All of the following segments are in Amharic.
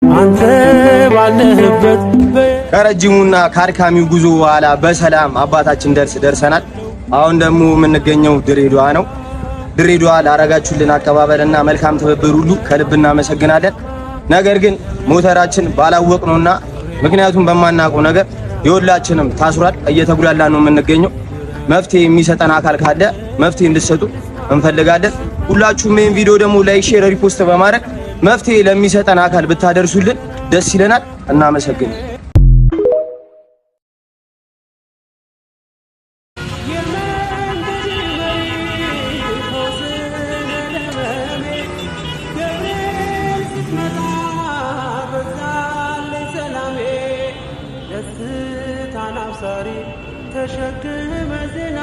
አንተ ባለህበት ከረጅሙና ካድካሚው ጉዞ በኋላ በሰላም አባታችን ደርሰናል። አሁን ደግሞ የምንገኘው ድሬዳዋ ነው። ድሬዳዋ ላረጋችሁልን አቀባበልና መልካም ትብብር ሁሉ ከልብ እናመሰግናለን። ነገር ግን ሞተራችን ባላወቅነውና ምክንያቱም በማናውቀው ነገር የሁላችንም ታስሯል። እየተጉላላ ነው የምንገኘው። መፍትሄ የሚሰጠን አካል ካለ መፍትሄ እንድትሰጡ እንፈልጋለን። ሁላችሁም ይሄን ቪዲዮ ደግሞ ላይክ፣ ሼር፣ ሪፖስት በማድረግ መፍትሄ ለሚሰጠን አካል ብታደርሱልን ደስ ይለናል። እናመሰግናለን። ተሸክመ ዜና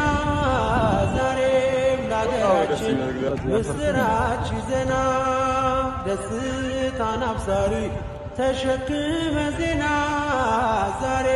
ዛሬም ላገራችን ምስራች ዜና ደስታን አብሳሪ ተሸክመ ዜና ዛሬ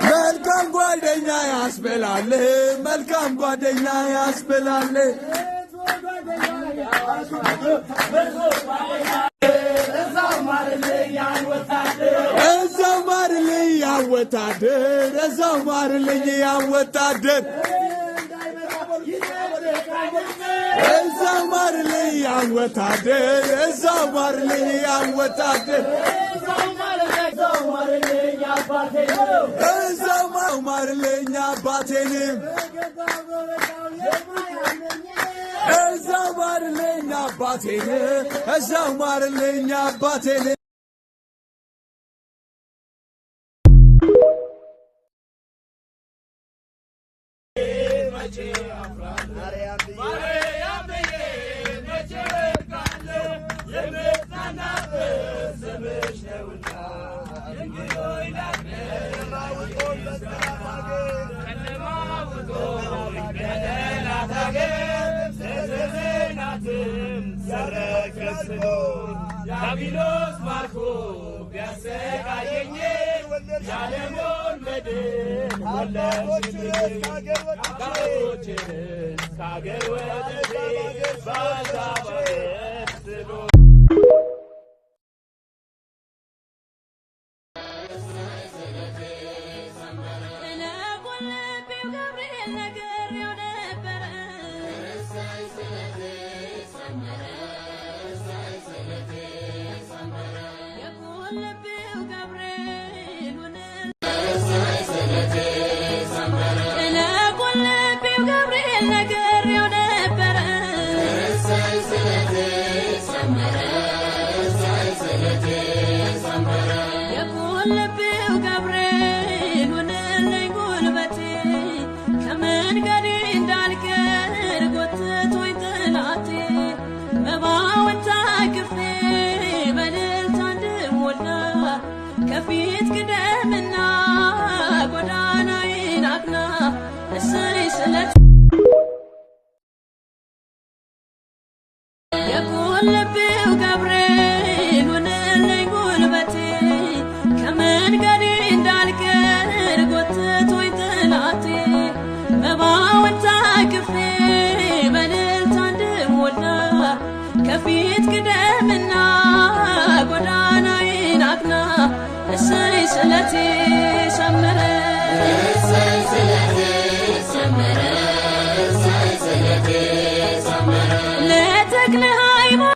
መልካም ጓደኛ ያስበላል፣ መልካም ጓደኛ ያስበላል። እዛው ማርልኝ ያወታደር፣ እዛው ማርልኝ ያወታደር፣ እዛው ማርልኝ ያወታደር፣ እዛው ማርልኝ ያወታደር፣ እዛው ማርልኝ አባቴንም፣ እዛው ማርልኝ አባቴንም፣ እዛው ማርልኝ አባቴንም። ዳቢሎስ ማርኮ ቢያሰቃየኝ ያለሞን መድን ወለድሽኝ አባቶችንስ ከአገር ወጥቼ ባዛባየት ስሎ ከፊት ቅደምና ጎዳናዬን አቅና እሰይ ስለት የቆለቤው ገብርኤል ሆነልኝ ጉልበቴ ከመንገዴ እንዳልቀር ጎትቶኝ ጠላቴ መባውን ታቅፌ በእልልታ እንድሞላ ከፊት ቅደምና ጎዳናዬን አቅና እሰይ ስለቴ ሰመረ እሰይ ስለቴ ሰመረ እሰይ ስለቴ ሰመረ ለተክለ ሃይማኖት